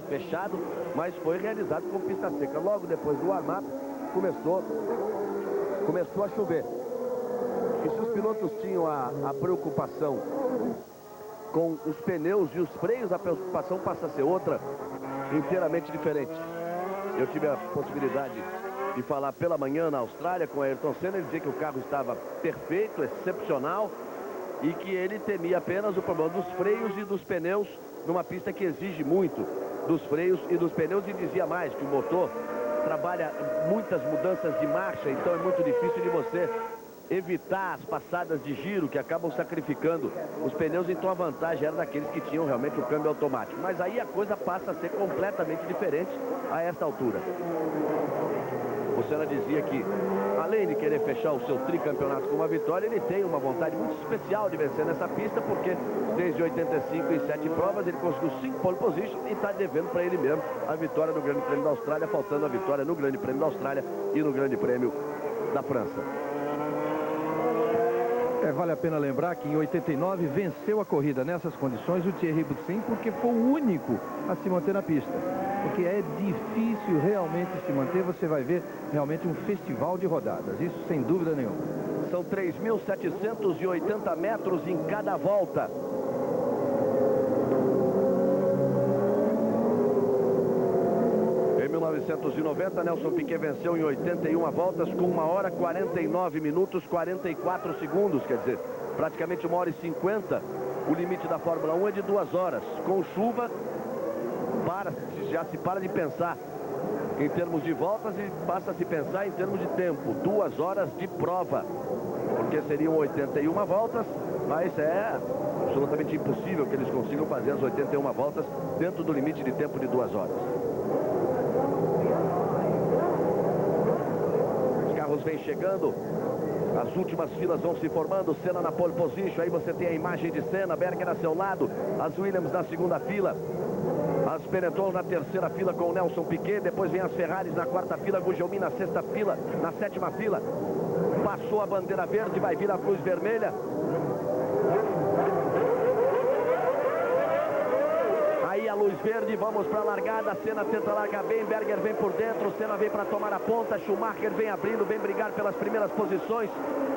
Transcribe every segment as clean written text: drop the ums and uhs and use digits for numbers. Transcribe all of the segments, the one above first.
fechado, mas foi realizado com pista seca. Logo depois do warm-up, começou a chover. E se os pilotos tinham a preocupação com os pneus e os freios, a preocupação passa a ser outra, inteiramente diferente. Eu tive a possibilidade de falar pela manhã na Austrália com Ayrton Senna. Ele dizia que o carro estava perfeito, excepcional, e que ele temia apenas o problema dos freios e dos pneus numa pista que exige muito dos freios e dos pneus, e dizia mais que o motor trabalha muitas mudanças de marcha, então é muito difícil de você evitar as passadas de giro que acabam sacrificando os pneus. Então a vantagem era daqueles que tinham realmente o câmbio automático. Mas aí a coisa passa a ser completamente diferente a esta altura. O Senna dizia que, além de querer fechar o seu tricampeonato com uma vitória, ele tem uma vontade muito especial de vencer nessa pista, porque desde 85 e 7 provas ele conseguiu 5 pole positions e está devendo para ele mesmo a vitória no Grande Prêmio da Austrália, faltando a vitória no Grande Prêmio da Austrália e no Grande Prêmio da França. Vale a pena lembrar que em 89 venceu a corrida nessas condições o Thierry Boutsen, porque foi o único a se manter na pista. Porque é difícil realmente se manter, você vai ver realmente um festival de rodadas, isso sem dúvida nenhuma. São 3.780 metros em cada volta. Em 1990, Nelson Piquet venceu em 81 voltas com 1 hora 49 minutos 44 segundos, quer dizer, praticamente 1 hora e 50. O limite da Fórmula 1 é de 2 horas. Com chuva, já se para de pensar em termos de voltas e passa a se pensar em termos de tempo. 2 horas de prova, porque seriam 81 voltas, mas é absolutamente impossível que eles consigam fazer as 81 voltas dentro do limite de tempo de 2 horas. Vem chegando, as últimas filas vão se formando. Senna na pole position, aí você tem a imagem de Senna, Berger a seu lado, as Williams na segunda fila, as Benetton na terceira fila com o Nelson Piquet, depois vem as Ferraris na quarta fila, Gugelmin na sexta fila, na sétima fila. Passou a bandeira verde, vai vir a luz vermelha. Aí a luz verde, vamos para a largada. Senna tenta largar bem, Berger vem por dentro, Senna vem para tomar a ponta, Schumacher vem abrindo, vem brigar pelas primeiras posições,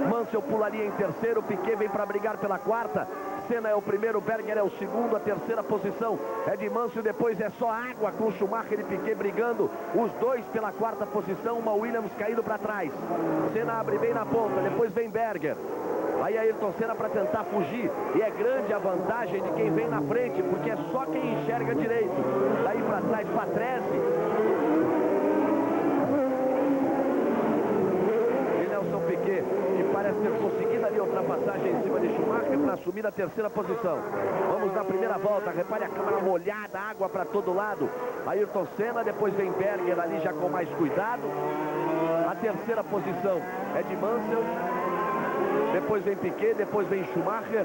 Mansell pularia em terceiro, Piquet vem para brigar pela quarta, Senna é o primeiro, Berger é o segundo, a terceira posição é de Mansell, depois é só água com Schumacher e Piquet brigando, os dois pela quarta posição, uma Williams caindo para trás. Senna abre bem na ponta, depois vem Berger. Aí Ayrton Senna para tentar fugir, e é grande a vantagem de quem vem na frente, porque é só quem enxerga direito. Daí para trás, Patrese. E Nelson Piquet, que parece ter conseguido ali a ultrapassagem em cima de Schumacher para assumir a terceira posição. Vamos na primeira volta, repare a câmera molhada, água para todo lado. Ayrton Senna, depois vem Berger ali já com mais cuidado. A terceira posição é de Mansell. Depois vem Piquet, depois vem Schumacher.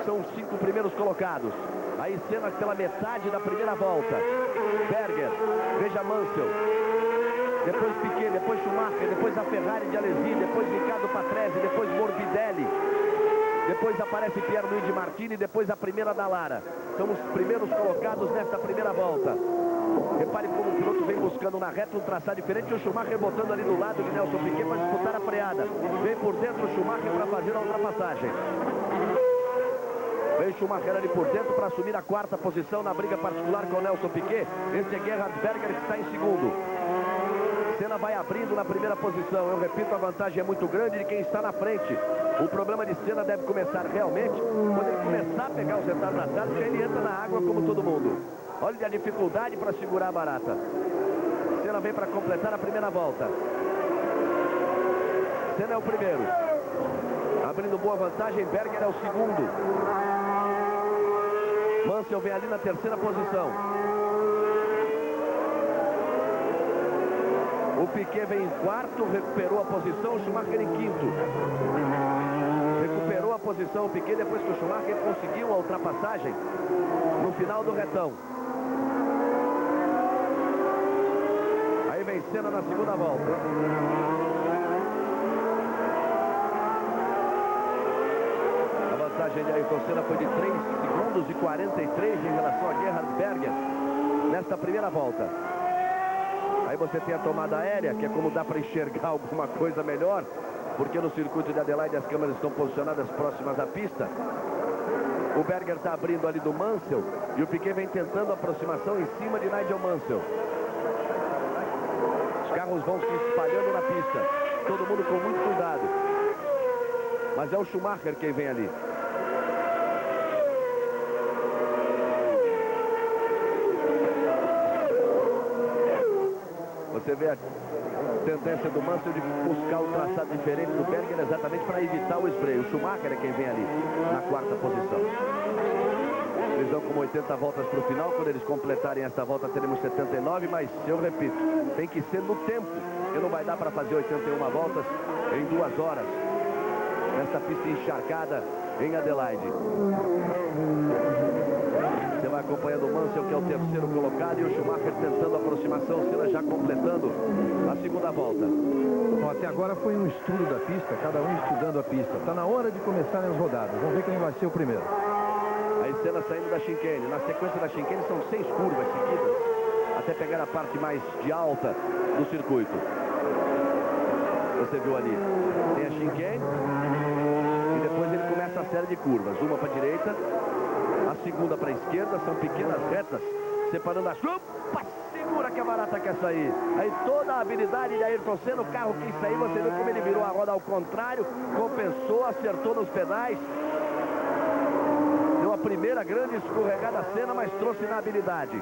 São os 5 primeiros colocados. Aí Senna pela metade da primeira volta. Berger, veja Mansell. Depois Piquet, depois Schumacher, depois a Ferrari de Alesi, depois Riccardo Patrese, depois Morbidelli. Depois aparece Pierluigi Martini, depois a primeira da Lara. São os primeiros colocados nesta primeira volta. Repare como o piloto vem buscando na reta um traçado diferente. O Schumacher botando ali do lado de Nelson Piquet para disputar a freada. Vem por dentro o Schumacher para fazer a ultrapassagem. Vem Schumacher ali por dentro para assumir a quarta posição na briga particular com o Nelson Piquet. Esse é Gerhard Berger que está em segundo. Senna vai abrindo na primeira posição. Eu repito, a vantagem é muito grande de quem está na frente. O problema de Senna deve começar realmente quando ele começar a pegar os retardatários, que ele entra na água como todo mundo. Olha a dificuldade para segurar a barata. Senna vem para completar a primeira volta. Senna é o primeiro. Abrindo boa vantagem, Berger é o segundo. Mansell vem ali na terceira posição. O Piquet vem em quarto, recuperou a posição, o Schumacher em quinto. Recuperou a posição o Piquet depois que o Schumacher conseguiu a ultrapassagem no final do retão. Aí vem Senna na segunda volta. A vantagem de Ayrton Senna foi de 3 segundos e 43 em relação a Gerhard Berger. nesta primeira volta. Aí você tem a tomada aérea, que é como dá para enxergar alguma coisa melhor, porque no circuito de Adelaide as câmeras estão posicionadas próximas à pista. O Berger está abrindo ali do Mansell e o Piquet vem tentando aproximação em cima de Nigel Mansell. Os carros vão se espalhando na pista, todo mundo com muito cuidado. Mas é o Schumacher quem vem ali. Você vê a tendência do Mansell de buscar um traçado diferente do Berger exatamente para evitar o spray. O Schumacher é quem vem ali na quarta posição. Eles vão com 80 voltas para o final. Quando eles completarem esta volta teremos 79, mas eu repito, tem que ser no tempo, porque não vai dar para fazer 81 voltas em 2 horas nesta pista encharcada em Adelaide. Você vai acompanhando o Mansell, que é o terceiro colocado, e o Schumacher tentando a aproximação, o Senna já completando a segunda volta. Bom, até agora foi um estudo da pista, cada um estudando a pista. Está na hora de começarem as rodadas. Vamos ver quem vai ser o primeiro. Aí Senna saindo da chicane. Na sequência da chicane são 6 curvas seguidas, até pegar a parte mais de alta do circuito. Você viu ali, tem a chicane, e depois ele começa a série de curvas. Uma para a direita, a segunda para a esquerda, são pequenas retas, separando as... Opa, segura que a barata quer sair. Aí toda a habilidade de Ayrton Senna, o carro quis sair, você viu como ele virou a roda ao contrário, compensou, acertou nos pedais. Deu a primeira grande escorregada Senna, mas trouxe na habilidade.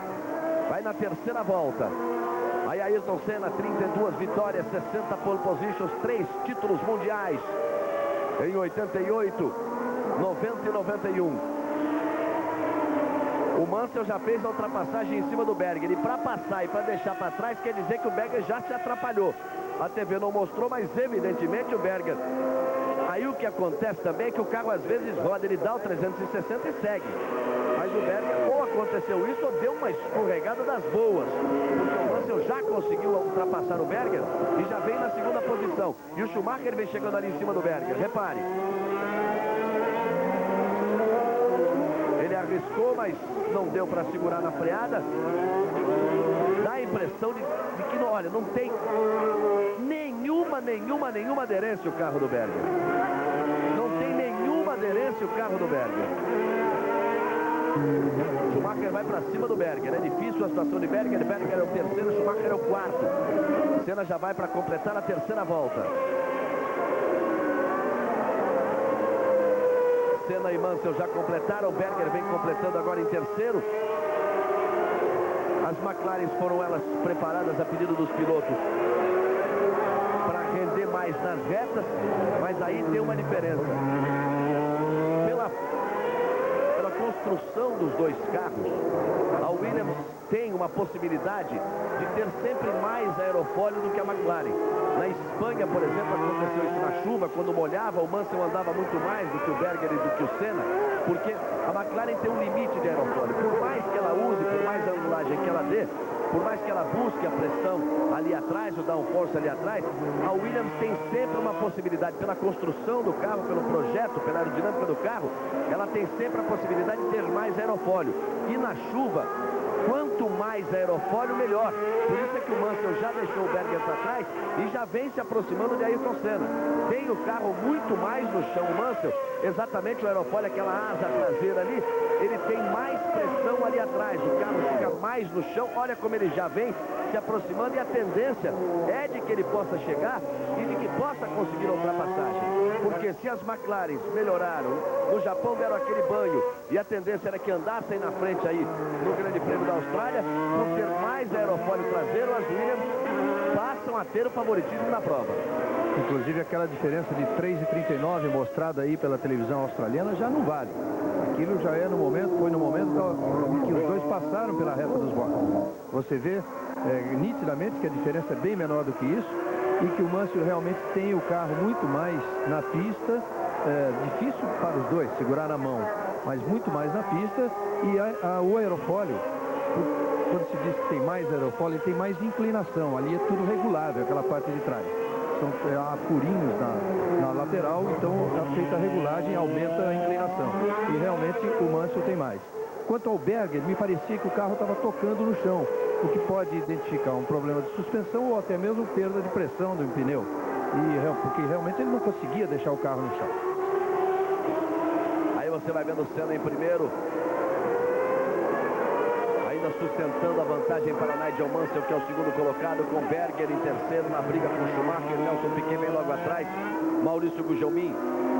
Vai na terceira volta. Aí Ayrton Senna, 32 vitórias, 60 pole positions, 3 títulos mundiais em 88, 90 e 91. O Mansell já fez a ultrapassagem em cima do Berger. E para passar e para deixar para trás, quer dizer que o Berger já se atrapalhou. A TV não mostrou, mas evidentemente o Berger... Aí o que acontece também é que o carro às vezes roda, ele dá o 360 e segue. Mas o Berger ou aconteceu isso ou deu uma escorregada das boas. Porque o Mansell já conseguiu ultrapassar o Berger e já vem na segunda posição. E o Schumacher vem chegando ali em cima do Berger. Repare. Ele arriscou, mas não deu para segurar na freada. Dá a impressão de que, não, olha, não tem nenhuma aderência o carro do Berger. Não tem nenhuma aderência o carro do Berger. Schumacher vai para cima do Berger. É difícil a situação de Berger. Berger é o terceiro, Schumacher é o quarto. Senna já vai para completar a terceira volta. Senna e Mansell já completaram. Berger vem completando agora em terceiro. As McLaren foram elas preparadas a pedido dos pilotos para render mais nas retas, mas aí tem uma diferença. Pela construção dos dois carros, a Williams tem uma possibilidade de ter sempre mais aerofólio do que a McLaren. Na Espanha, por exemplo, aconteceu isso na chuva, quando molhava, o Mansell andava muito mais do que o Berger e do que o Senna, porque a McLaren tem um limite de aerofólio. Por mais que ela use, por mais angulagem que ela dê, por mais que ela busque a pressão ali atrás, o downforce ali atrás, a Williams tem sempre uma possibilidade, pela construção do carro, pelo projeto, pela aerodinâmica do carro, ela tem sempre a possibilidade de ter mais aerofólio. E na chuva, quanto mais aerofólio, melhor. Por isso é que o Mansell já deixou o Berger para trás e já vem se aproximando de Ayrton Senna. Tem o carro muito mais no chão, o Mansell, exatamente o aerofólio, aquela asa traseira ali, ele tem mais pressão ali atrás, o carro fica mais no chão, olha como ele já vem se aproximando e a tendência é de que ele possa chegar e de que possa conseguir a ultrapassagem. Porque se as McLaren melhoraram, no Japão deram aquele banho e a tendência era que andassem na frente aí no Grande Prêmio da Austrália, por ter mais aerofólio traseiro, as Williams passam a ter o favoritismo na prova. Inclusive aquela diferença de 3,39 mostrada aí pela televisão australiana já não vale. Aquilo já é no momento, foi no momento em que os dois passaram pela reta dos boxes. Você vê nitidamente que a diferença é bem menor do que isso e que o Mansell realmente tem o carro muito mais na pista. Difícil para os dois segurar na mão, mas muito mais na pista. E o aerofólio, quando se diz que tem mais aerofólio, tem mais inclinação. Ali é tudo regulável, aquela parte de trás. Há furinhos na lateral, então a feita a regulagem aumenta a inclinação. E realmente o Mansell tem mais. Quanto ao Berger, me parecia que o carro estava tocando no chão, o que pode identificar um problema de suspensão ou até mesmo perda de pressão do pneu. Porque realmente ele não conseguia deixar o carro no chão. Aí você vai vendo o Senna em primeiro. Ainda sustentando a vantagem para Nigel Mansell, que é o segundo colocado, com Berger em terceiro na briga com Schumacher. Nelson Piquet vem logo atrás. Maurício Gugelmin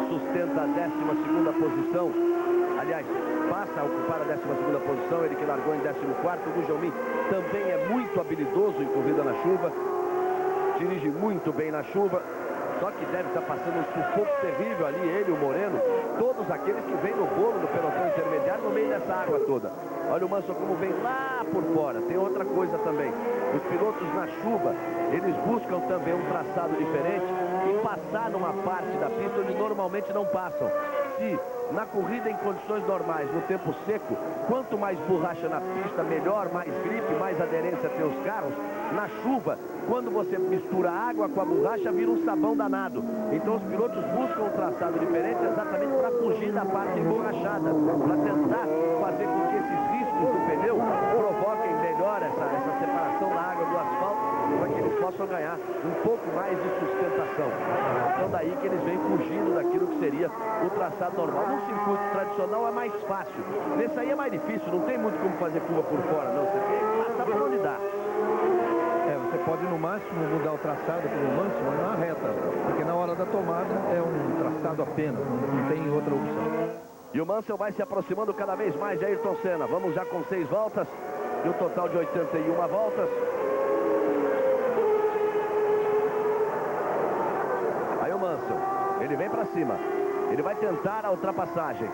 sustenta a 12ª posição. Aliás, passa a ocupar a 12ª posição, ele que largou em 14º. O Gugelmin também é muito habilidoso em corrida na chuva. Dirige muito bem na chuva. Só que deve estar passando um sufoco terrível ali, ele, o Moreno, todos aqueles que vêm no bolo, no pelotão intermediário, no meio dessa água toda. Olha o Mansell como vem lá por fora. Tem outra coisa também. Os pilotos na chuva, eles buscam também um traçado diferente e passar numa parte da pista onde normalmente não passam. Se na corrida em condições normais, no tempo seco, quanto mais borracha na pista, melhor, mais gripe, mais aderência tem os carros. Na chuva, quando você mistura água com a borracha, vira um sabão danado. Então os pilotos buscam um traçado diferente exatamente para fugir da parte emborrachada, para tentar fazer com que esses riscos do pneu provoquem melhor essa separação da água do asfalto, para que eles possam ganhar um pouco mais de sustentação. Então daí que eles vêm fugindo daquilo que seria o traçado normal. No circuito tradicional é mais fácil. Nesse aí é mais difícil, não tem muito como fazer curva por fora, não. Você tem que passar por onde dá. Você pode no máximo mudar o traçado pelo máximo na reta, porque na hora da tomada é um traçado apenas, não tem outra opção. E o Mansell vai se aproximando cada vez mais de Ayrton Senna. Vamos já com 6 voltas e um total de 81 voltas. Aí o Mansell, ele vem para cima, ele vai tentar a ultrapassagem.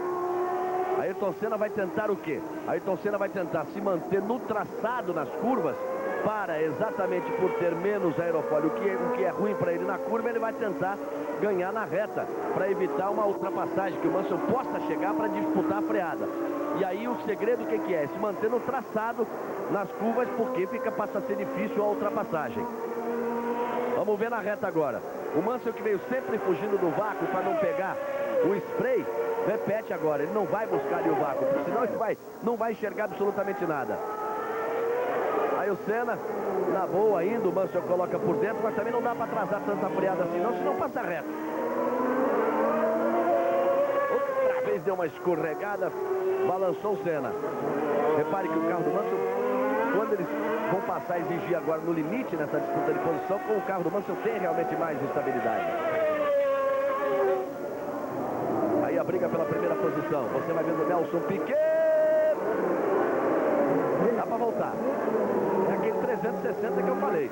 Ayrton Senna vai tentar o quê? Ayrton Senna vai tentar se manter no traçado nas curvas, para exatamente por ter menos aerofólio, o que é ruim para ele na curva, ele vai tentar ganhar na reta, para evitar uma ultrapassagem, que o Mansell possa chegar para disputar a freada. E aí o segredo o que é? Se manter no traçado nas curvas, porque passa a ser difícil a ultrapassagem. Vamos ver na reta agora. O Mansell, que veio sempre fugindo do vácuo para não pegar o spray, repete agora. Ele não vai buscar ali o vácuo, porque senão ele não vai enxergar absolutamente nada. Aí o Senna, na boa ainda, o Mansell coloca por dentro, mas também não dá para atrasar tanta freada assim, não, senão passa reto. Outra vez deu uma escorregada, balançou o Senna. Repare que o carro do Mansell, quando eles vão passar a exigir agora no limite nessa disputa de posição, com o carro do Mansell tem realmente mais estabilidade. Aí a briga pela primeira posição. Você vai vendo o Nelson Piquet. Dá para voltar. É aquele 360 que eu falei.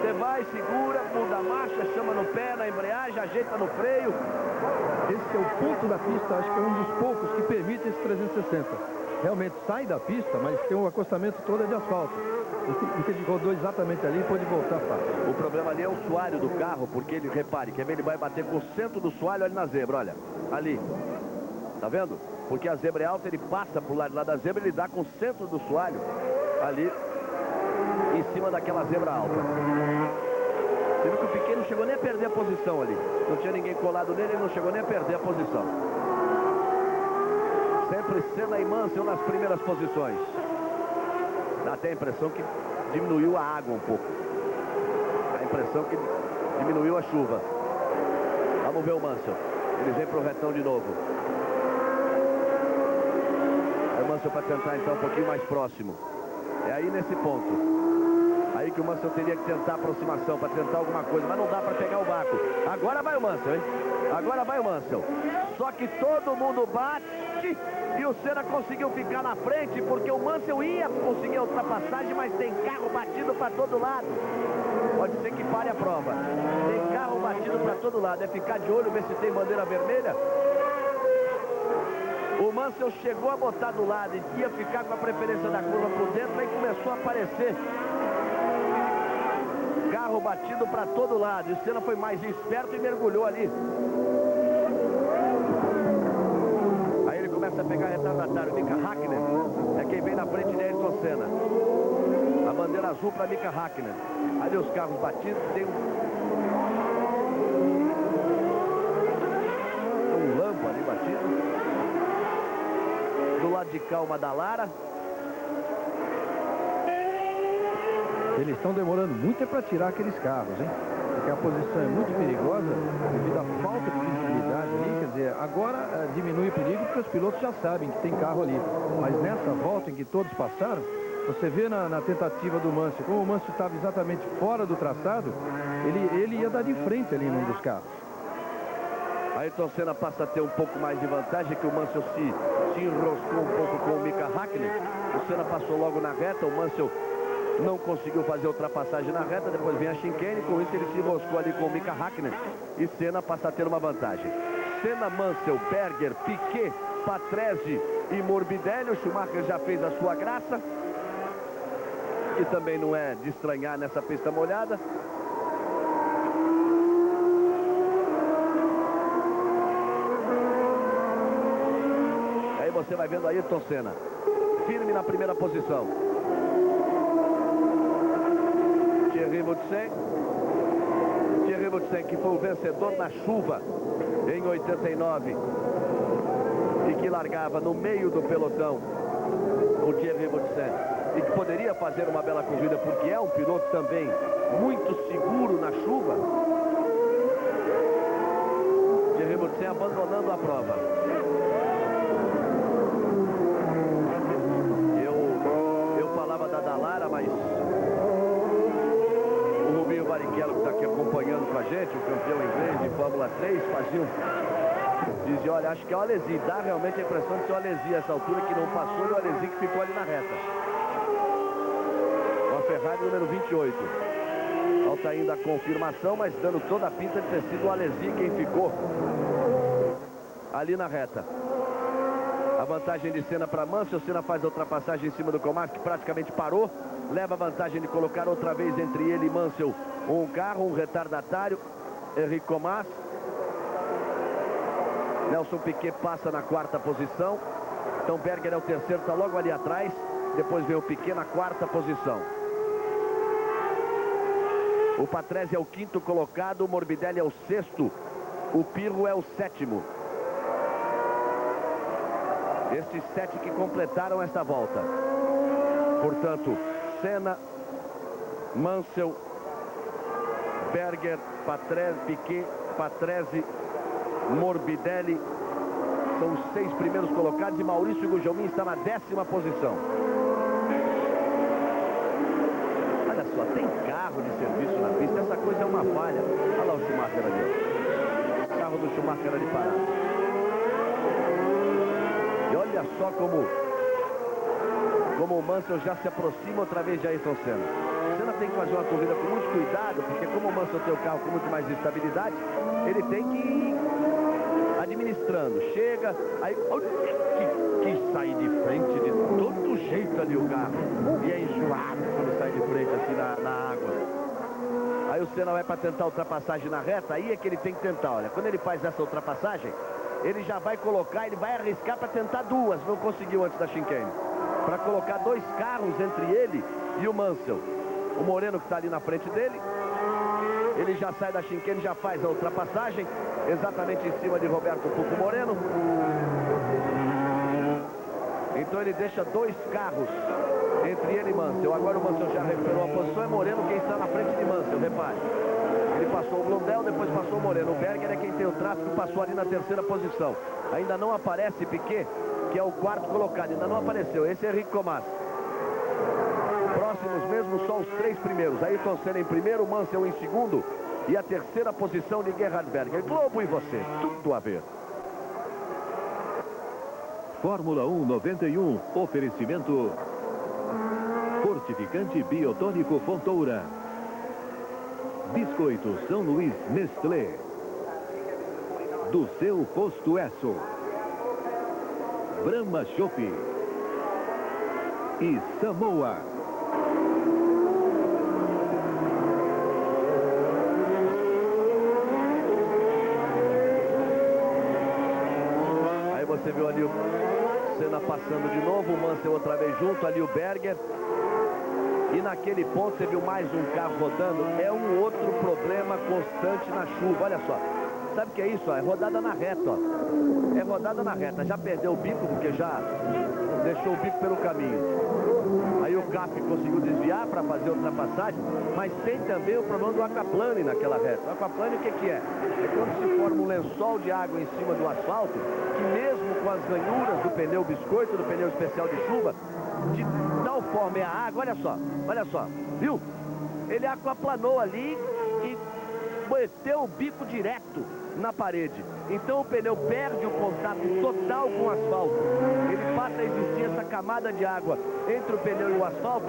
Você vai, segura, muda a marcha, chama no pé, na embreagem, ajeita no freio. Esse é o ponto da pista, acho que é um dos poucos que permite esse 360. Realmente sai da pista, mas tem um acostamento todo de asfalto. Porque ele rodou exatamente ali e pôde voltar fácil. O problema ali é o soalho do carro, porque ele, repare, quer ver, ele vai bater com o centro do soalho ali na zebra, olha. Ali. Tá vendo? Porque a zebra é alta, ele passa pro lado lá da zebra, ele dá com o centro do soalho ali em cima daquela zebra alta. Você viu que o Piquet não chegou nem a perder a posição ali. Não tinha ninguém colado nele, ele não chegou nem a perder a posição. Sempre Senna e Mansell nas primeiras posições. Dá até a impressão que diminuiu a água um pouco. Dá a impressão que diminuiu a chuva. Vamos ver o Mansell. Ele vem pro retão de novo. É o Mansell para tentar então um pouquinho mais próximo. É aí nesse ponto. Aí que o Mansell teria que tentar aproximação para tentar alguma coisa, mas não dá para pegar o vácuo. Agora vai o Mansell, hein? Agora vai o Mansell. Só que todo mundo bate e o Senna conseguiu ficar na frente, porque o Mansell ia conseguir a ultrapassagem, mas tem carro batido para todo lado. Pode ser que pare a prova. Tem carro batido para todo lado. É ficar de olho, ver se tem bandeira vermelha. O Mansell chegou a botar do lado e ia ficar com a preferência da curva por dentro, aí começou a aparecer carro batido para todo lado. E o Senna foi mais esperto e mergulhou ali. Aí ele começa a pegar retardatário. Mika Hakkinen é quem vem na frente de Ayrton Senna. A bandeira azul para Mika Hakkinen. Ali os carros batidos, tem um lampo ali batido. Do lado de cá uma Dallara. Eles estão demorando muito para tirar aqueles carros, hein? Porque a posição é muito perigosa devido à falta de visibilidade ali. Quer dizer, agora diminui o perigo porque os pilotos já sabem que tem carro ali. Mas nessa volta em que todos passaram, você vê na tentativa do Mansell, como o Mansell estava exatamente fora do traçado, ele ia dar de frente ali num dos carros. Ayrton Senna passa a ter um pouco mais de vantagem, que o Mansell se enroscou um pouco com o Mika Häkkinen. O Senna passou logo na reta, o Mansell não conseguiu fazer ultrapassagem na reta, depois vem a chicane, com isso ele se enroscou ali com o Mika Häkkinen e Senna passa a ter uma vantagem. Senna, Mansell, Berger, Piquet, Patrese e Morbidelli. O Schumacher já fez a sua graça, que também não é de estranhar nessa pista molhada. Aí você vai vendo aí Ayrton Senna firme na primeira posição. Thierry Boutsen, que foi o vencedor na chuva em 89 e que largava no meio do pelotão, o Thierry Boutsen, e que poderia fazer uma bela corrida porque é um piloto também muito seguro na chuva. Thierry Boutsen abandonando a prova. Eu falava da Dallara, mas Barrichello, que está aqui acompanhando com a gente, o campeão inglês de Fórmula 3, dizia, olha, acho que é o Alesi, dá realmente a impressão de ser o Alesi essa altura, que não passou, e o Alesi que ficou ali na reta. Com a Ferrari número 28. Falta ainda a confirmação, mas dando toda a pinta de ter sido o Alesi quem ficou ali na reta. A vantagem de Senna para Mansell. Senna faz a ultrapassagem em cima do Comas, que praticamente parou. Leva a vantagem de colocar outra vez entre ele e Mansell um carro, um retardatário, Enrique Comas. Nelson Piquet passa na quarta posição. Então Berger é o terceiro, está logo ali atrás. Depois vem o Piquet na quarta posição. O Patrese é o quinto colocado, o Morbidelli é o sexto, o Pirro é o sétimo. Esses 7 que completaram esta volta. Portanto, Senna, Mansell, Berger, Patrese, Piquet, Patrese, Morbidelli são os 6 primeiros colocados, e Maurício Gugelmin está na 10ª posição. Olha só, tem carro de serviço na pista, essa coisa é uma falha. Olha lá o Schumacher ali. O carro do Schumacher ali parado. E olha só como o Mansell já se aproxima outra vez de Ayrton Senna. Senna tem que fazer uma corrida com muito cuidado, porque como o Mansell tem o carro com muito mais estabilidade, ele tem que ir administrando. Chega, aí que sai de frente de todo jeito ali o carro. E é enjoado quando sai de frente assim na água. Aí o Senna vai para tentar a ultrapassagem na reta, aí é que ele tem que tentar. Olha, quando ele faz essa ultrapassagem, ele já vai colocar, ele vai arriscar para tentar duas. Não conseguiu antes da chicane. Para colocar 2 carros entre ele e o Mansell. O Moreno, que está ali na frente dele, ele já sai da chicane, já faz a ultrapassagem, exatamente em cima de Roberto Pupo Moreno. Então ele deixa 2 carros entre ele e Mansell. Agora o Mansell já recuperou a posição, é Moreno quem está na frente de Mansell, repare. Ele passou o Blundell, depois passou o Moreno. O Berger é quem tem o tráfego, passou ali na 3ª posição. Ainda não aparece Piquet, que é o 4º colocado, ainda não apareceu. Esse é Enrique Comas. Próximos mesmo só os 3 primeiros. Ayrton Senna em primeiro, Mansell em segundo e a 3ª posição de Gerhard Berger. Globo e você, tudo a ver. Fórmula 1 91, oferecimento Fortificante Biotônico Fontoura, Biscoito São Luís Nestlé, do seu Posto Esso, Brahma Chopp e Samoa. Aí você viu ali o Senna passando de novo, o Mansell outra vez junto, ali o Berger. E naquele ponto você viu mais um carro rodando. É um outro problema constante na chuva, olha só. Sabe o que é isso? É rodada na reta, ó. É rodada na reta. Já perdeu o bico porque já deixou o bico pelo caminho. Aí o CAF conseguiu desviar para fazer a ultrapassagem, mas tem também o problema do aquaplane naquela reta. O aquaplane o que é? É quando se forma um lençol de água em cima do asfalto, que mesmo com as ranhuras do pneu biscoito, do pneu especial de chuva, de tal forma é a água, olha só, viu? Ele aquaplanou ali e meteu o bico direto na parede. Então o pneu perde o contato total com o asfalto. Ele passa a existir essa camada de água entre o pneu e o asfalto.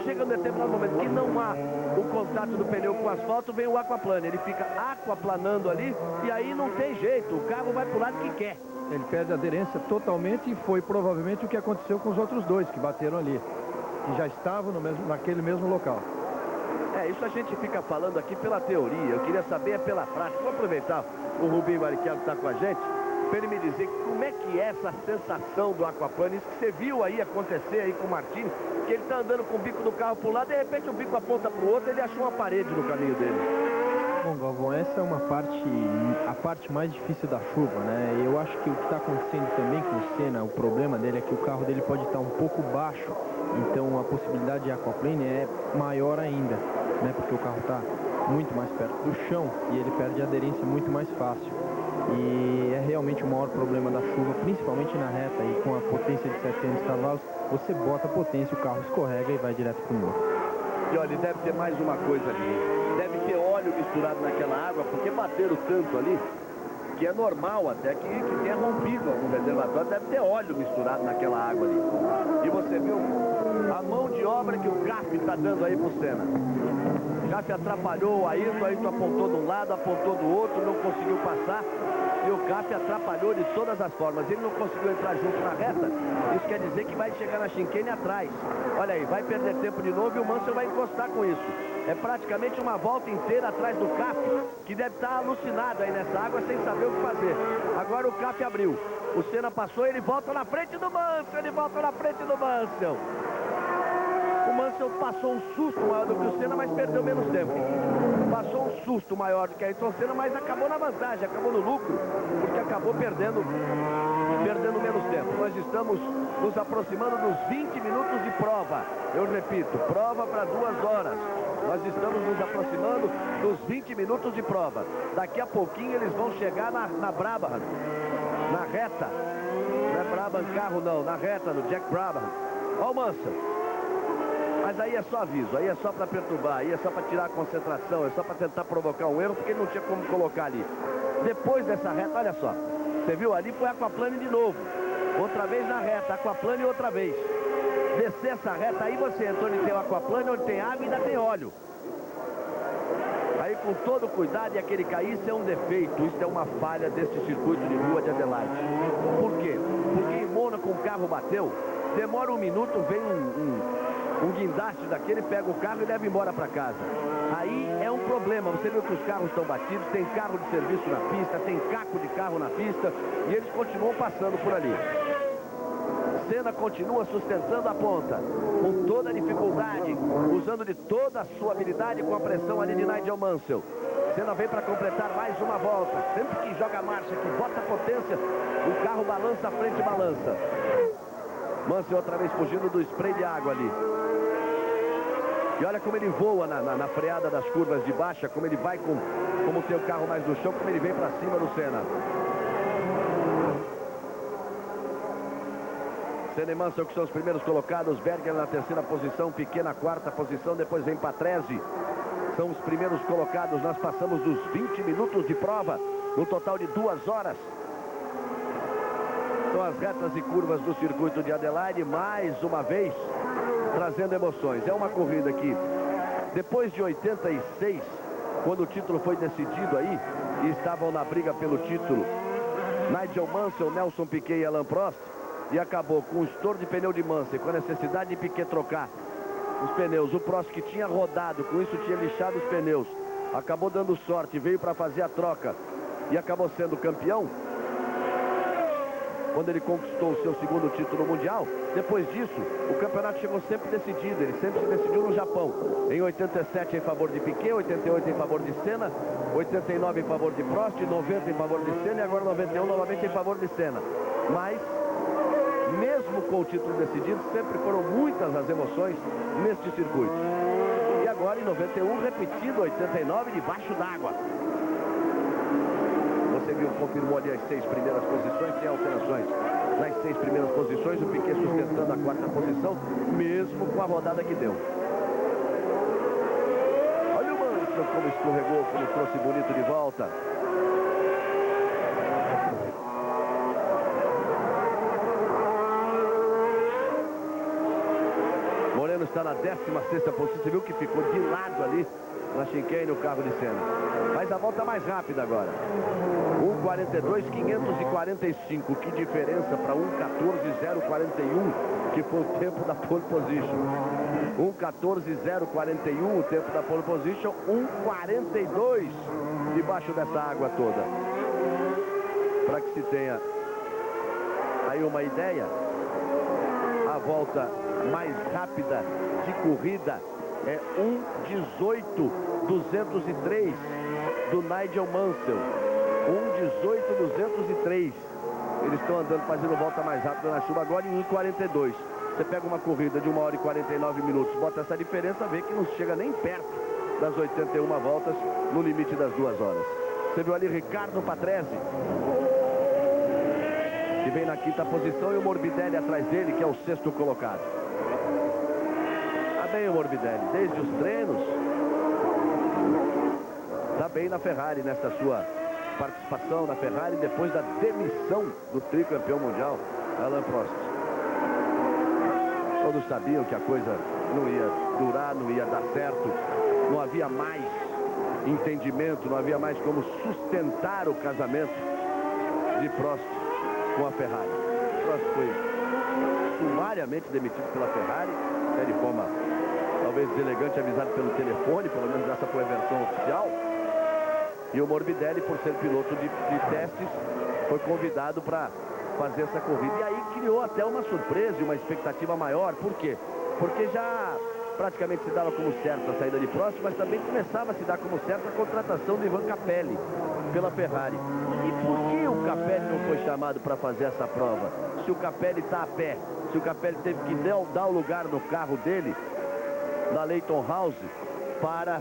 Chega um determinado momento que não há o contato do pneu com o asfalto, vem o aquaplane. Ele fica aquaplanando ali e aí não tem jeito. O carro vai pro lado que quer. Ele perde a aderência totalmente e foi provavelmente o que aconteceu com os outros dois que bateram ali, que já estavam naquele mesmo local. Isso a gente fica falando aqui pela teoria. Eu queria saber pela prática. Vou aproveitar o Rubinho Barrichello que está com a gente, para ele me dizer como é que é essa sensação do aquaplane. Isso que você viu aí acontecer aí com o Martini, que ele está andando com o bico do carro para um lado, de repente o bico aponta para o outro, ele achou uma parede no caminho dele. Bom, Galvão, essa é a parte mais difícil da chuva, né? Eu acho que o que está acontecendo também com o Senna, o problema dele é que o carro dele pode estar um pouco baixo, então a possibilidade de aquaplane é maior ainda, né? Porque o carro está muito mais perto do chão e ele perde a aderência muito mais fácil. E é realmente o maior problema da chuva, principalmente na reta, e com a potência de 700 cavalos, você bota a potência, o carro escorrega e vai direto para o muro. E olha, deve ter mais uma coisa ali. Deve ter óleo misturado naquela água, porque bateram tanto ali, que é normal até que tenha rompido algum reservatório. Deve ter óleo misturado naquela água ali. E você viu a mão de obra que o CAF está dando aí pro Senna. O CAF atrapalhou o Ayrton apontou de um lado, apontou do outro, não conseguiu passar. E o CAF atrapalhou de todas as formas. Ele não conseguiu entrar junto na reta. Isso quer dizer que vai chegar na chicane atrás. Olha aí, vai perder tempo de novo e o Mansell vai encostar com isso. É praticamente uma volta inteira atrás do CAF, que deve estar alucinado aí nessa água sem saber o que fazer. Agora o CAF abriu. O Senna passou e ele volta na frente do Mansell. O Mansell passou um susto maior do que o Senna, mas perdeu menos tempo. Passou um susto maior do que a Ayrton Senna, mas acabou na vantagem, acabou no lucro, porque acabou perdendo menos tempo. Nós estamos nos aproximando dos 20 minutos de prova. Eu repito, prova para 2 horas. Nós estamos nos aproximando dos 20 minutos de prova. Daqui a pouquinho eles vão chegar na Brabham, na reta. Não é Brabham carro não, na reta do Jack Brabham. Olha o Mansell. Mas aí é só aviso, aí é só para perturbar, aí é só para tirar a concentração, é só para tentar provocar um erro, porque ele não tinha como colocar ali. Depois dessa reta, olha só, você viu ali, foi aquaplane de novo. Outra vez na reta, aquaplane outra vez. Descer essa reta, aí você entra onde tem o aquaplane, onde tem água e ainda tem óleo. Aí com todo cuidado, e aquele cair, isso é um defeito, isso é uma falha desse circuito de rua de Adelaide. Por quê? Porque em Mônaco o carro bateu, demora 1 minuto, vem um guindaste daquele, pega o carro e leva embora para casa. Aí é um problema. Você viu que os carros estão batidos, tem carro de serviço na pista, tem caco de carro na pista e eles continuam passando por ali. Senna continua sustentando a ponta com toda a dificuldade, usando de toda a sua habilidade com a pressão ali de Nigel Mansell. Senna vem para completar mais uma volta. Sempre que joga a marcha, que bota a potência, o carro balança, a frente balança. Mansell outra vez fugindo do spray de água ali. E olha como ele voa na freada das curvas de baixa, como ele vai como tem o carro mais no chão, como ele vem para cima do Senna. Senna e Mansell que são os primeiros colocados, Berger na 3ª posição, Piquet na 4ª posição, depois vem Patrese. São os primeiros colocados. Nós passamos dos 20 minutos de prova, no total de 2 horas. São as retas e curvas do circuito de Adelaide, mais uma vez trazendo emoções. É uma corrida que, depois de 86, quando o título foi decidido aí, e estavam na briga pelo título, Nigel Mansell, Nelson Piquet e Alain Prost, e acabou com o estouro de pneu de Mansell, com a necessidade de Piquet trocar os pneus. O Prost, que tinha rodado, com isso tinha lixado os pneus, acabou dando sorte, veio para fazer a troca e acabou sendo campeão. Quando ele conquistou o seu 2º título mundial, depois disso, o campeonato chegou sempre decidido, ele sempre se decidiu no Japão. Em 87 em favor de Piquet, 88 em favor de Senna, 89 em favor de Prost, 90 em favor de Senna e agora 91 novamente em favor de Senna. Mas, mesmo mesmo com o título decidido, sempre foram muitas as emoções neste circuito. E agora em 91, repetido 89, debaixo d'água. Você viu, confirmou ali as 6 primeiras posições, sem alterações. Nas 6 primeiras posições, o Piquet sustentando a 4ª posição, mesmo com a rodada que deu. Olha o Mansell como escorregou, como trouxe bonito de volta. Moreno está na 16ª posição. Você viu que ficou de lado ali na chicane o carro de Senna. Faz a volta mais rápida agora. 1:42.545. Que diferença para 1:14.041, que foi o tempo da pole position. 1:14.041 o tempo da pole position. 1:42 debaixo dessa água toda. Para que se tenha aí uma ideia, a volta mais rápida de corrida é 1:18.203 do Nigel Mansell. 1:18.203. Eles estão andando, fazendo volta mais rápida na chuva agora em 1:42. Você pega uma corrida de 1 hora e 49 minutos, bota essa diferença, vê que não chega nem perto das 81 voltas no limite das 2 horas. Você viu ali Ricardo Patrese, que vem na 5ª posição, e o Morbidelli atrás dele, que é o 6º colocado. Tá bem o Morbidelli, desde os treinos, tá bem na Ferrari, nesta sua participação na Ferrari, depois da demissão do tricampeão mundial, Alain Prost. Todos sabiam que a coisa não ia durar, não ia dar certo, não havia mais entendimento, não havia mais como sustentar o casamento de Prost com a Ferrari. Prost foi sumariamente demitido pela Ferrari, de forma talvez deselegante, avisado pelo telefone, pelo menos essa foi a versão oficial. E o Morbidelli, por ser piloto de testes, foi convidado para fazer essa corrida. E aí criou até uma surpresa e uma expectativa maior. Por quê? Porque já praticamente se dava como certo a saída de Prost, mas também começava a se dar como certo a contratação do Ivan Capelli pela Ferrari. E por que o Capelli não foi chamado para fazer essa prova? Se o Capelli está a pé, se o Capelli teve que dar o lugar no carro dele, na Leyton House, para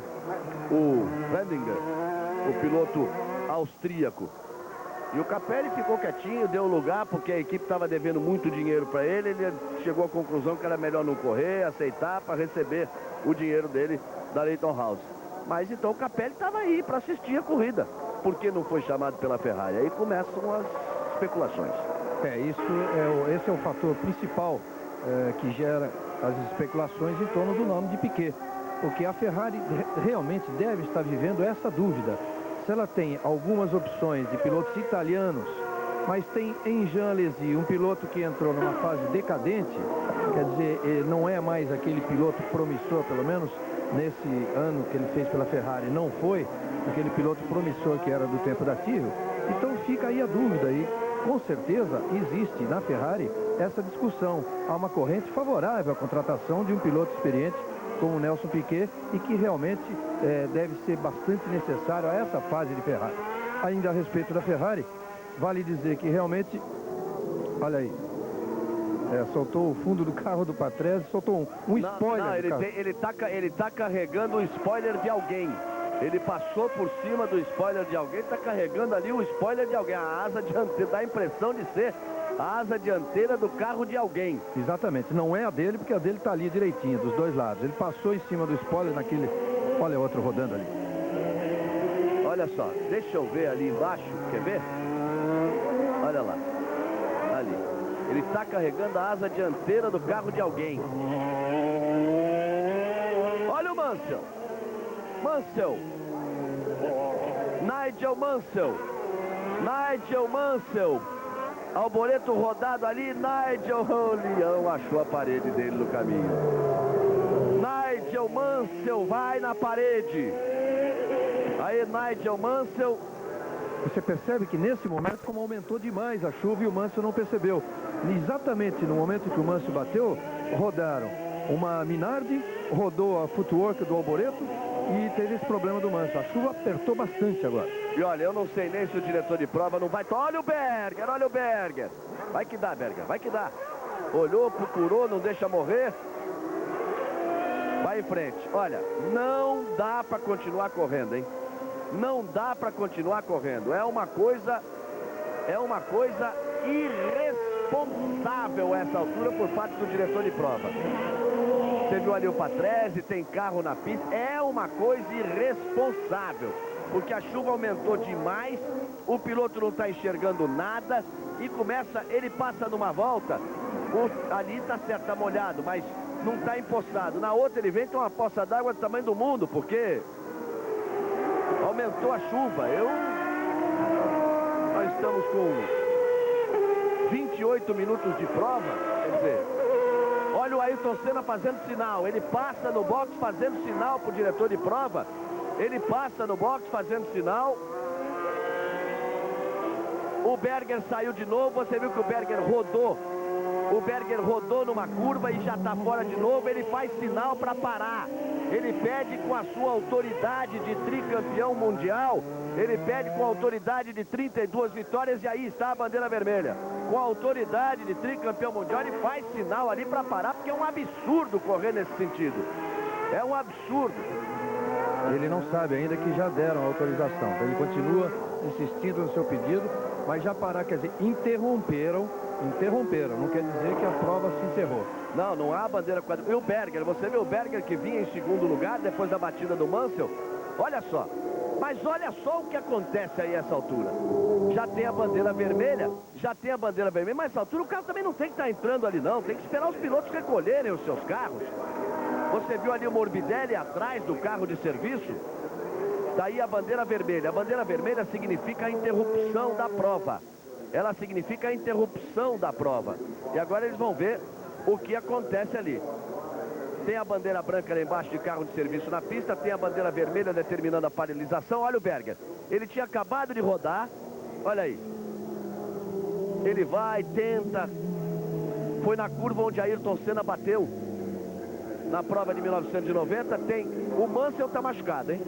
o Brandinger, o piloto austríaco. E o Capelli ficou quietinho, deu lugar, porque a equipe estava devendo muito dinheiro para ele. Ele chegou à conclusão que era melhor não correr, aceitar para receber o dinheiro dele da Leyton House. Mas então o Capelli estava aí para assistir a corrida. Por que não foi chamado pela Ferrari? Aí começam as especulações. Esse é o fator principal que gera as especulações em torno do nome de Piquet. Porque a Ferrari realmente deve estar vivendo essa dúvida. Se ela tem algumas opções de pilotos italianos, mas tem em Jean Alesi um piloto que entrou numa fase decadente, quer dizer, ele não é mais aquele piloto promissor, pelo menos nesse ano que ele fez pela Ferrari, não foi aquele piloto promissor que era do tempo da Tyrrell. Então fica aí a dúvida aí. Com certeza existe na Ferrari essa discussão. Há uma corrente favorável à contratação de um piloto experiente como Nelson Piquet, e que realmente deve ser bastante necessário a essa fase de Ferrari. Ainda a respeito da Ferrari, vale dizer que realmente, olha aí, soltou o fundo do carro do Patrese, soltou um spoiler. Não, ele tá carregando o spoiler de alguém. Ele passou por cima do spoiler de alguém, está carregando ali o spoiler de alguém. A asa dianteira, dá a impressão de ser a asa dianteira do carro de alguém. Exatamente, não é a dele, porque a dele está ali direitinho, dos dois lados. Ele passou em cima do spoiler naquele... Olha outro rodando ali. Olha só, deixa eu ver ali embaixo, quer ver? Olha lá, ali. Ele está carregando a asa dianteira do carro de alguém. Olha o Mansell. Nigel Mansell. Alboreto rodado ali, Nigel, o Leão achou a parede dele no caminho. Nigel Mansell vai na parede. Aí Nigel Mansell. Você percebe que nesse momento, como aumentou demais a chuva e o Mansell não percebeu. Exatamente no momento que o Mansell bateu, rodaram uma Minardi, rodou a footwork do Alboreto e teve esse problema do Mansell. A chuva apertou bastante agora. E olha, eu não sei nem se o diretor de prova não vai... Olha o Berger. Vai que dá, Berger, vai que dá. olhou, procurou, não deixa morrer. Vai em frente. Olha, não dá para continuar correndo, hein? Não dá para continuar correndo. É uma coisa irresponsável essa altura por parte do diretor de prova. Você viu ali o Patrese, tem carro na pista. É uma coisa irresponsável, porque a chuva aumentou demais, o piloto não está enxergando nada e começa, ele passa numa volta, ali está certo, está molhado, mas não está empoçado. Na outra ele vem com uma poça d'água do tamanho do mundo, porque aumentou a chuva. Nós estamos com 28 minutos de prova, quer dizer, olha o Ayrton Senna fazendo sinal, ele passa no box fazendo sinal para o diretor de prova, ele passa no box fazendo sinal. O Berger saiu de novo, você viu que o Berger rodou numa curva e já está fora de novo, ele faz sinal para parar. Ele pede com a sua autoridade de tricampeão mundial, ele pede com a autoridade de 32 vitórias e aí está a bandeira vermelha. Com a autoridade de tricampeão mundial, ele faz sinal ali para parar, porque é um absurdo correr nesse sentido. É um absurdo. Ele não sabe ainda que já deram a autorização. Ele continua insistindo no seu pedido, mas já parar, quer dizer, interromperam. Não quer dizer que a prova se encerrou. Não há bandeira quadrilha. E o Berger, você vê o Berger que vinha em segundo lugar depois da batida do Mansell? Olha só. Mas olha só o que acontece aí a essa altura. Já tem a bandeira vermelha, mas nessa altura o carro também não tem que estar entrando ali não. Tem que esperar os pilotos recolherem os seus carros. Você viu ali o Morbidelli atrás do carro de serviço? Daí a bandeira vermelha. A bandeira vermelha significa a interrupção da prova. Ela significa a interrupção da prova. E agora eles vão ver o que acontece ali. Tem a bandeira branca lá embaixo de carro de serviço na pista, tem a bandeira vermelha determinando a paralisação. Olha o Berger. Ele tinha acabado de rodar. Olha aí. Ele vai, tenta. Foi na curva onde Ayrton Senna bateu. Na prova de 1990 tem... O Mansell tá machucado, hein?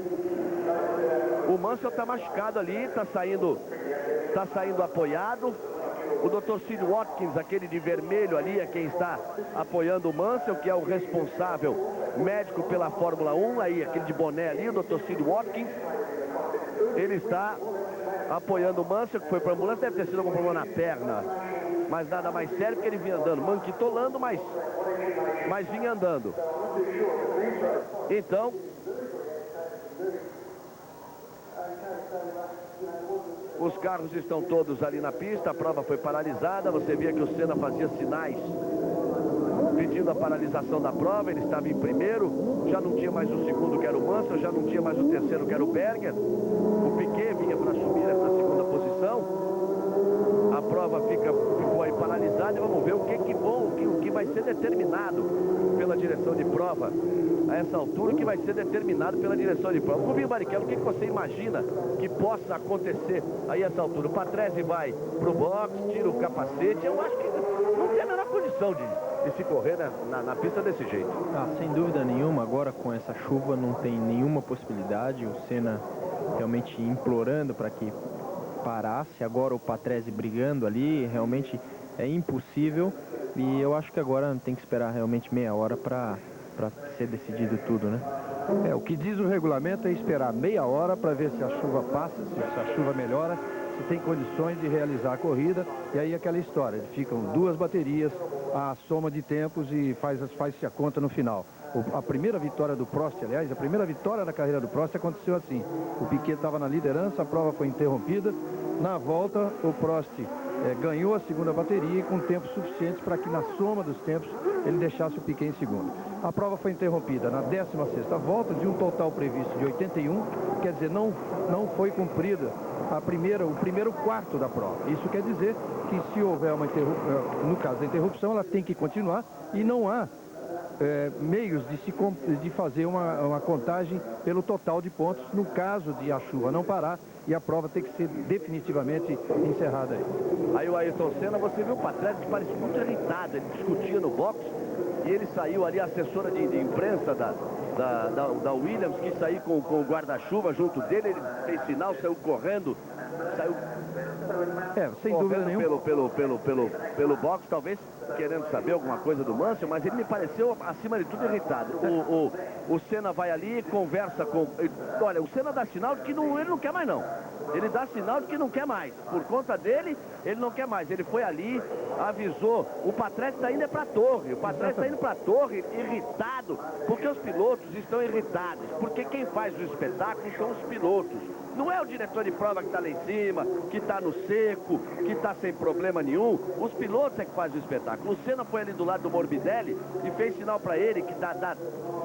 O Mansell tá machucado ali, tá saindo apoiado. O Dr. Sid Watkins, aquele de vermelho ali, é quem está apoiando o Mansell, que é o responsável médico pela Fórmula 1. Aí, aquele de boné ali, o Dr. Sid Watkins. Ele está apoiando o Mansell, que foi para a ambulância, deve ter sido algum problema na perna. Mas nada mais sério, porque ele vinha andando, manquitolando, mas vinha andando. Então... os carros estão todos ali na pista, a prova foi paralisada. Você via que o Senna fazia sinais pedindo a paralisação da prova. Ele estava em primeiro, já não tinha mais o segundo, que era o Mansell, já não tinha mais o terceiro, que era o Berger. O Piquet vinha para assumir essa segunda posição. A prova ficou aí paralisada e vamos ver o que vai ser determinado pela direção de prova a essa altura, que vai ser determinado pela direção de prova. Rubinho Barrichello, o que você imagina que possa acontecer aí a essa altura? O Patrese vai pro box, tira o capacete. Eu acho que não tem a menor condição de se correr na pista desse jeito. Sem dúvida nenhuma, agora com essa chuva não tem nenhuma possibilidade. O Senna realmente implorando para que parasse. Agora o Patrese brigando ali, realmente é impossível. E eu acho que agora tem que esperar realmente meia hora para ser decidido tudo, né? O que diz o regulamento é esperar meia hora para ver se a chuva passa, se a chuva melhora, se tem condições de realizar a corrida. E aí aquela história, ficam duas baterias, a soma de tempos e faz-se a conta no final. A primeira vitória do Prost, aliás, a primeira vitória da carreira do Prost aconteceu assim. O Piquet estava na liderança, a prova foi interrompida. Na volta, o Prost ganhou a segunda bateria com tempo suficiente para que na soma dos tempos ele deixasse o Piquet em segundo. A prova foi interrompida na 16ª volta, de um total previsto de 81, quer dizer, não foi cumprida o primeiro quarto da prova. Isso quer dizer que se houver no caso da interrupção, ela tem que continuar e não há meios de fazer uma contagem pelo total de pontos no caso de a chuva não parar e a prova ter que ser definitivamente encerrada aí. Aí o Ayrton Senna, você viu o Patrese que parecia muito irritado, ele discutia no box e ele saiu ali, a assessora de imprensa da Williams, que saiu com o guarda-chuva junto dele, ele fez sinal, saiu correndo, saiu Sem dúvida nenhuma. Pelo box, talvez querendo saber alguma coisa do Mansell, mas ele me pareceu, acima de tudo, irritado. O Senna vai ali, conversa com... Olha, o Senna dá sinal de que ele não quer mais, não. Ele dá sinal de que não quer mais. Por conta dele, ele não quer mais. Ele foi ali, avisou. O Patrese está indo para a torre. O Patrese está indo para a torre irritado, porque os pilotos estão irritados. Porque quem faz o espetáculo são os pilotos. Não é o diretor de prova que está lá em cima, que está no seco, que está sem problema nenhum. Os pilotos é que fazem o espetáculo. O Senna foi ali do lado do Morbidelli e fez sinal para ele que dá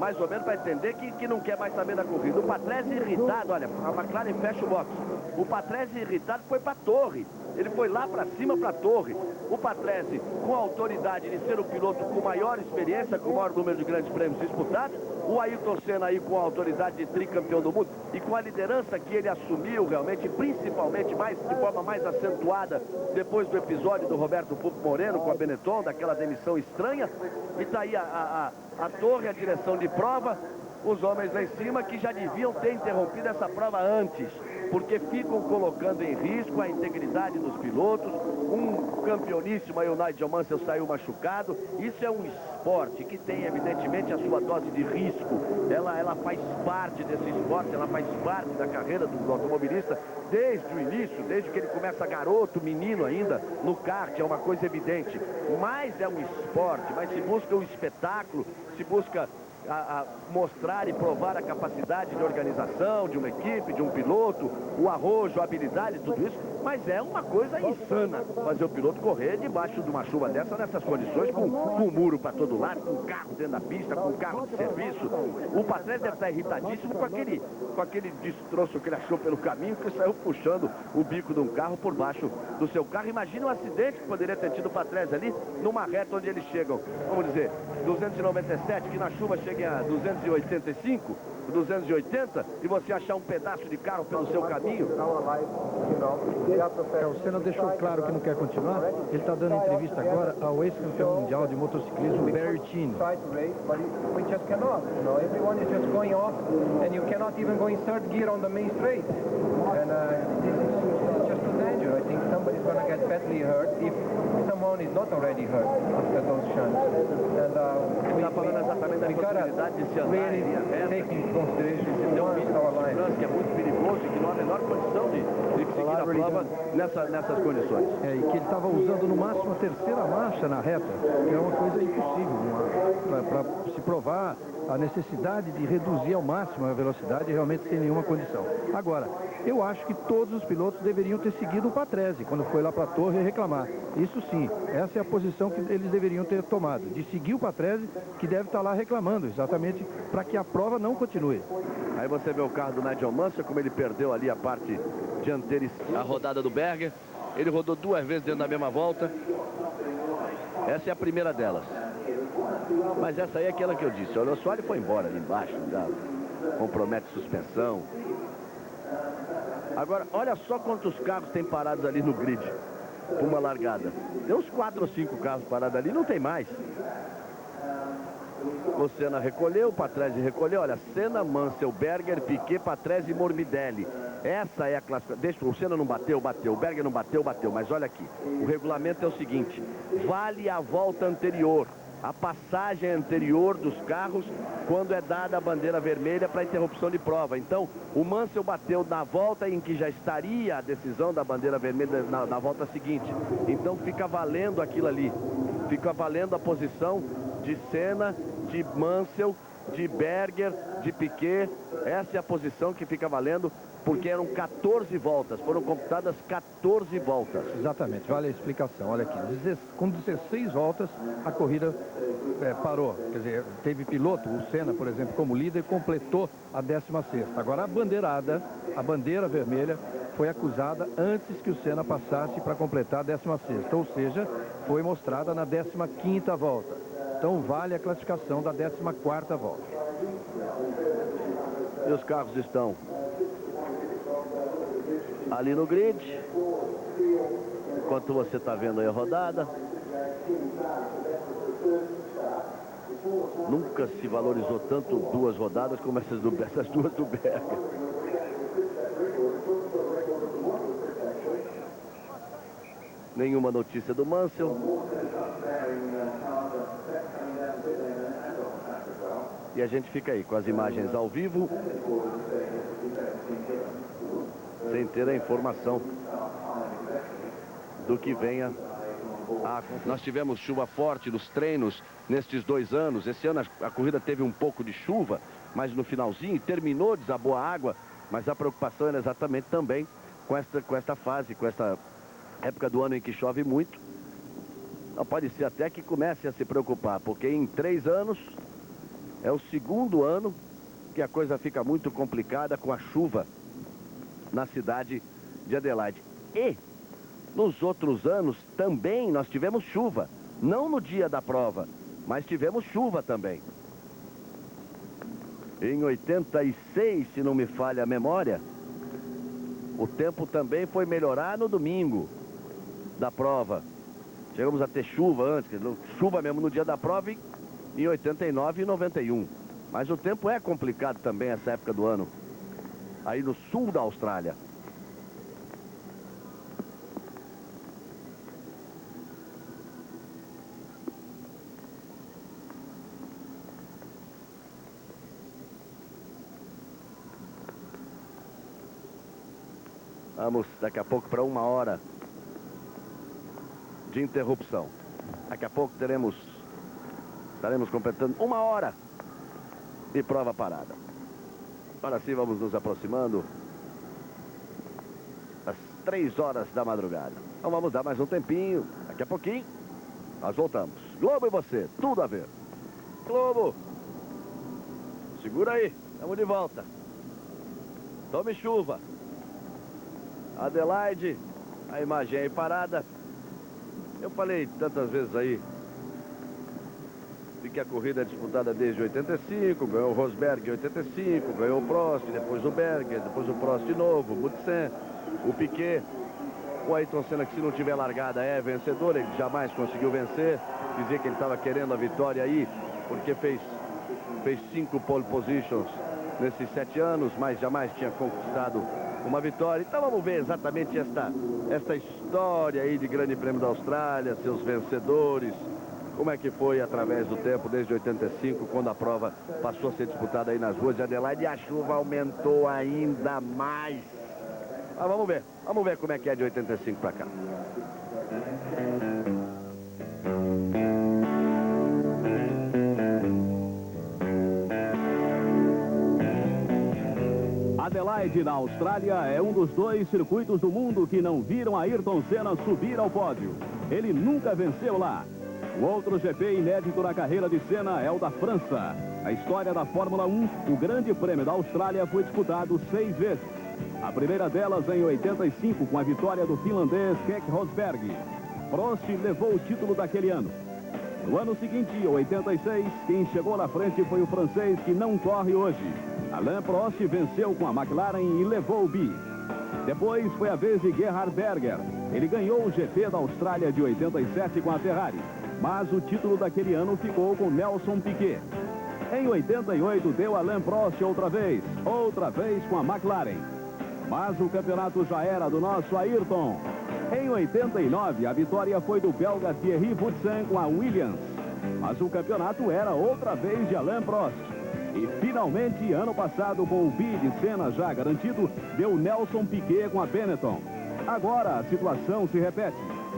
mais ou menos para entender que não quer mais saber da corrida. O Patrese irritado, olha, a McLaren fecha o box. O Patrese irritado foi para a torre. Ele foi lá para cima, para a torre. O Patrese, com a autoridade de ser o piloto com maior experiência, com o maior número de grandes prêmios disputados. O Ayrton Senna aí com a autoridade de tricampeão do mundo e com a liderança que ele assumiu realmente, principalmente de forma mais acentuada depois do episódio do Roberto Pupo Moreno com a Benetton, daquela demissão estranha. E está aí a torre, a direção de prova, os homens lá em cima que já deviam ter interrompido essa prova antes, porque ficam colocando em risco a integridade dos pilotos. Um campeoníssimo aí, o Nigel Mansell, saiu machucado. Isso é um esporte que tem, evidentemente, a sua dose de risco. Ela faz parte desse esporte, ela faz parte da carreira do automobilista desde o início, desde que ele começa garoto, menino ainda, no kart, é uma coisa evidente. Mas é um esporte, mas se busca um espetáculo, se busca mostrar e provar a capacidade de organização de uma equipe, de um piloto, o arrojo, a habilidade, tudo isso, mas é uma coisa insana fazer o piloto correr debaixo de uma chuva dessa, nessas condições, com muro para todo lado, com carro dentro da pista, com carro de serviço. O Patrese deve estar irritadíssimo com aquele destroço que ele achou pelo caminho, que saiu puxando o bico de um carro por baixo do seu carro. Imagina o acidente que poderia ter tido o Patrese ali, numa reta onde eles chegam, vamos dizer, 297, que na chuva chega a 285, 280, e você achar um pedaço de carro pelo seu caminho. O Senna deixou claro que não quer continuar. Ele está dando entrevista agora ao ex-campeão mundial de motociclismo, Berrettini. I think somebody's going to get badly hurt if someone is not already hurt after those shunts. And we gotta really take into consideration our lives. Que é muito perigoso e que não há a menor condição de seguir a prova nessas condições. E que ele estava usando no máximo a terceira marcha na reta, que é uma coisa impossível para se provar a necessidade de reduzir ao máximo a velocidade realmente sem nenhuma condição. Agora, eu acho que todos os pilotos deveriam ter seguido o Patrese quando foi lá para a torre reclamar. Isso sim, essa é a posição que eles deveriam ter tomado, de seguir o Patrese, que deve estar lá reclamando, exatamente para que a prova não continue. Aí você vê o carro do Nigel Mansell, como ele perdeu ali a parte dianteira, a rodada do Berger. Ele rodou 2 vezes dentro da mesma volta. Essa é a primeira delas. Mas essa aí é aquela que eu disse. Olha, o Soares foi embora ali embaixo, já compromete suspensão. Agora, olha só quantos carros tem parados ali no grid, uma largada. Tem uns 4 ou 5 carros parados ali, não tem mais. O Senna recolheu, o Patrese recolheu. Olha, Senna, Mansell, Berger, Piquet, Patrese e Morbidelli. Essa é a classificação. O Senna não bateu, o Berger não bateu. Mas olha aqui, o regulamento é o seguinte: vale a volta anterior, a passagem anterior dos carros quando é dada a bandeira vermelha para interrupção de prova. Então, o Mansell bateu na volta em que já estaria a decisão da bandeira vermelha na volta seguinte. Então, fica valendo aquilo ali. Fica valendo a posição de Senna, de Mansell, de Berger, de Piquet. Essa é a posição que fica valendo, porque eram 14 voltas, foram computadas 14 voltas. Exatamente, vale a explicação. Olha aqui, com 16 voltas a corrida parou. Quer dizer, teve piloto, o Senna, por exemplo, como líder, completou a 16ª. Agora a bandeirada, a bandeira vermelha, foi acusada antes que o Senna passasse para completar a 16ª. Ou seja, foi mostrada na 15ª volta. Então vale a classificação da 14ª volta. E os carros estão ali no grid, enquanto você está vendo aí a rodada. Nunca se valorizou tanto 2 rodadas como essas 2 do Berger. Nenhuma notícia do Mansell. E a gente fica aí com as imagens ao vivo, sem ter a informação do que venha a acontecer. Nós tivemos chuva forte nos treinos nestes 2 anos. Esse ano a corrida teve um pouco de chuva, mas no finalzinho terminou, desabou a água. Mas a preocupação era exatamente também com esta fase, com esta época do ano em que chove muito. Não, pode ser até que comece a se preocupar, porque em 3 anos é o 2º ano que a coisa fica muito complicada com a chuva na cidade de Adelaide. E nos outros anos também nós tivemos chuva, não no dia da prova, mas tivemos chuva também. Em 86, se não me falha a memória, o tempo também foi melhorar no domingo da prova. Chegamos a ter chuva antes, chuva mesmo no dia da prova em 89 e 91. Mas o tempo é complicado também essa época do ano, aí no sul da Austrália. Vamos daqui a pouco para 1 hora de interrupção. Daqui a pouco estaremos completando 1 hora de prova parada. Agora sim vamos nos aproximando das 3 horas da madrugada. Então vamos dar mais um tempinho. Daqui a pouquinho nós voltamos. Globo e você, tudo a ver. Globo, segura aí, estamos de volta. Tome chuva. Adelaide, a imagem aí parada. Eu falei tantas vezes aí de que a corrida é disputada desde 85, ganhou o Rosberg em 85, ganhou o Prost, depois o Berger, depois o Prost de novo, o Boutsen, o Piquet. O Ayrton Senna, que se não tiver largada é vencedor, ele jamais conseguiu vencer. Dizia que ele estava querendo a vitória aí, porque fez 5 pole positions nesses 7 anos, mas jamais tinha conquistado uma vitória. Então vamos ver exatamente esta história aí de Grande Prêmio da Austrália, seus vencedores, como é que foi através do tempo, desde 85, quando a prova passou a ser disputada aí nas ruas de Adelaide e a chuva aumentou ainda mais. Mas vamos ver como é que é de 85 para cá. Adelaide, na Austrália, é um dos 2 circuitos do mundo que não viram Ayrton Senna subir ao pódio. Ele nunca venceu lá. O outro GP inédito na carreira de Senna é o da França. Na história da Fórmula 1, o Grande Prêmio da Austrália foi disputado 6 vezes. A primeira delas em 85, com a vitória do finlandês Keke Rosberg. Prost levou o título daquele ano. No ano seguinte, 86, quem chegou na frente foi o francês que não corre hoje. Alain Prost venceu com a McLaren e levou o bi. Depois foi a vez de Gerhard Berger. Ele ganhou o GP da Austrália de 87 com a Ferrari. Mas o título daquele ano ficou com Nelson Piquet. Em 88 deu Alain Prost outra vez com a McLaren. Mas o campeonato já era do nosso Ayrton. Em 89 a vitória foi do belga Thierry Boutsen com a Williams. Mas o campeonato era outra vez de Alain Prost. E finalmente, ano passado, com o bi de Senna já garantido, deu Nelson Piquet com a Benetton. Agora a situação se repete.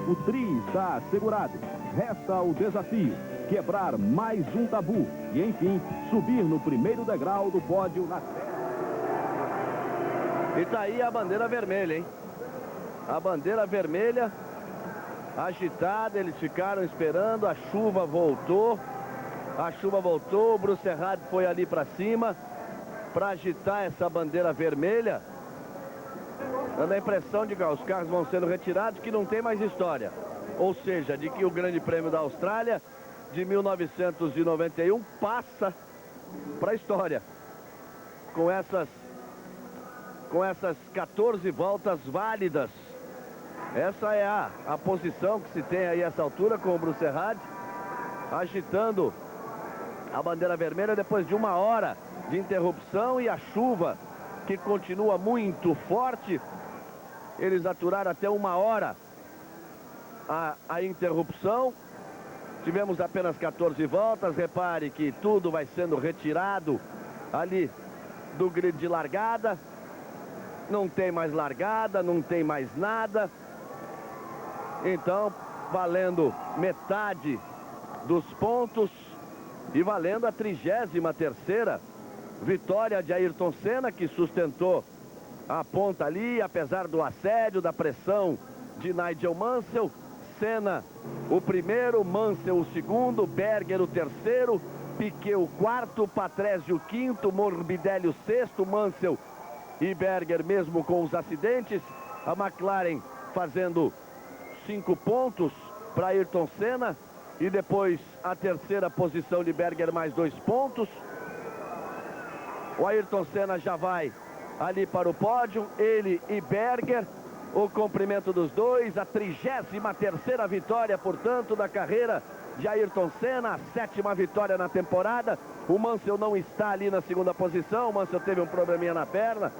O tri está assegurado. Resta o desafio, quebrar mais um tabu e, enfim, subir no primeiro degrau do pódio na terra. E tá aí a bandeira vermelha, hein? A bandeira vermelha agitada, eles ficaram esperando, a chuva voltou. O Brusserrad foi ali para cima para agitar essa bandeira vermelha, dando a impressão de que os carros vão sendo retirados, que não tem mais história. Ou seja, de que o Grande Prêmio da Austrália de 1991 passa para a história. Com essas 14 voltas válidas. Essa é a posição que se tem aí a essa altura, com o Brusserrad agitando a bandeira vermelha depois de 1 hora de interrupção e a chuva que continua muito forte. Eles aturaram até 1 hora a interrupção. Tivemos apenas 14 voltas. Repare que tudo vai sendo retirado ali do grid de largada. Não tem mais largada, não tem mais nada. Então, valendo metade dos pontos e valendo a 33ª vitória de Ayrton Senna, que sustentou a ponta ali, apesar do assédio, da pressão de Nigel Mansell. Senna o primeiro, Mansell o segundo, Berger o terceiro, Piquet o quarto, Patrese o quinto, Morbidelli o sexto, Mansell e Berger mesmo com os acidentes. A McLaren fazendo 5 pontos para Ayrton Senna e depois a terceira posição de Berger mais 2 pontos. O Ayrton Senna já vai ali para o pódio, ele e Berger. O cumprimento dos dois, a 33ª vitória, portanto, da carreira de Ayrton Senna, a 7ª vitória na temporada. O Mansell não está ali na segunda posição, o Mansell teve um probleminha na perna.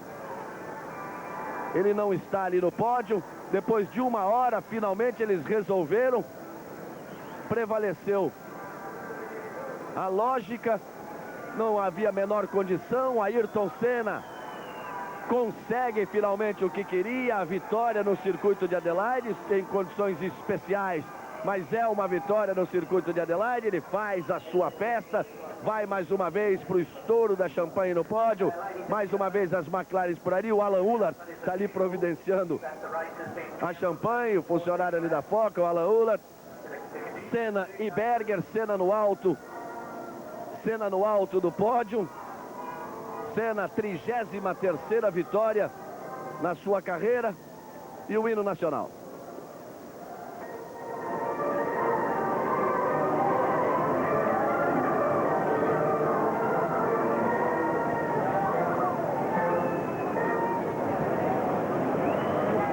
Ele não está ali no pódio. Depois de 1 hora, finalmente eles resolveram. Prevaleceu a lógica, não havia a menor condição. Ayrton Senna consegue finalmente o que queria, a vitória no circuito de Adelaide, em condições especiais, mas é uma vitória no circuito de Adelaide. Ele faz a sua festa, vai mais uma vez para o estouro da champanhe no pódio, mais uma vez as McLaren por ali. O Alan Ullard está ali providenciando a champanhe, o funcionário ali da Foca, o Alan Ullard. Senna e Berger, Senna no alto do pódio. Senna, 33ª vitória na sua carreira. E o hino nacional.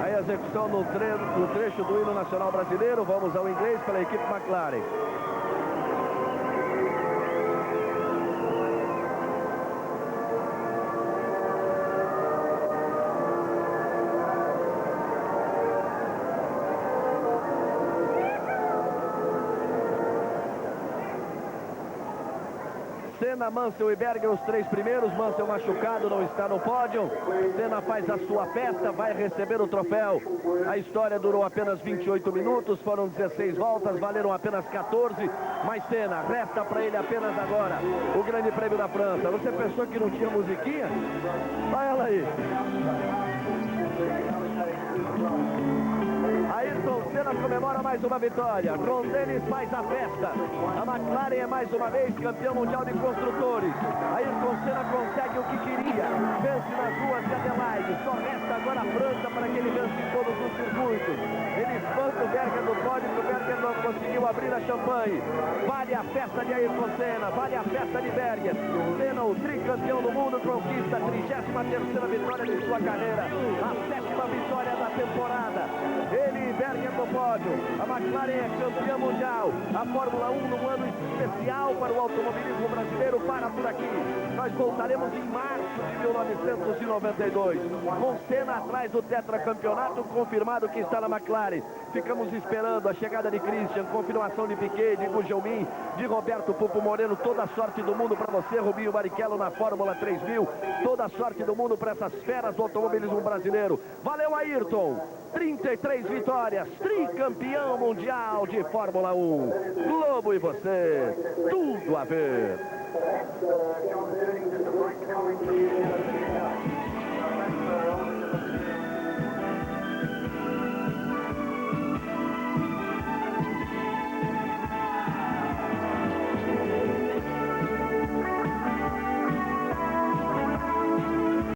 A execução no trecho do hino nacional brasileiro. Vamos ao inglês pela equipe McLaren. Senna, Mansell e Berger, os 3 primeiros. Mansell machucado, não está no pódio. Senna faz a sua festa, vai receber o troféu. A história durou apenas 28 minutos, foram 16 voltas, valeram apenas 14. Mas Senna, resta para ele apenas agora o Grande Prêmio da França. Você pensou que não tinha musiquinha? Olha ela aí. Ayrton Senna comemora mais uma vitória. Ron Dennis faz a festa. A McLaren é mais uma vez campeão mundial de construtores. Ayrton Senna consegue o que queria. Vence nas ruas de Adelaide. Só resta agora a França para que ele vence em todos os circuitos. Ele espanta o Berger do pódio, que o Berger não conseguiu abrir a champanhe. Vale a festa de Ayrton Senna, vale a festa de Berger. Senna, o tricampeão do mundo, conquista a 33ª vitória de sua carreira. A 7ª vitória da temporada. Ele e Berger no pódio. A McLaren é campeã mundial. A Fórmula 1 num ano especial para o automobilismo brasileiro para por aqui. Nós voltaremos em março de 1992. Com Senna atrás do tetracampeonato, confirmado que está na McLaren. Ficamos esperando a chegada de Christian, confirmação de Piquet, de Gugelmin, de Roberto Pupo Moreno. Toda a sorte do mundo para você, Rubinho Barrichello, na Fórmula 3000. Toda a sorte do mundo para essas feras do automobilismo brasileiro. Valeu, Ayrton! 33 vitórias, tricampeão mundial de Fórmula 1. Globo e você, tudo a ver.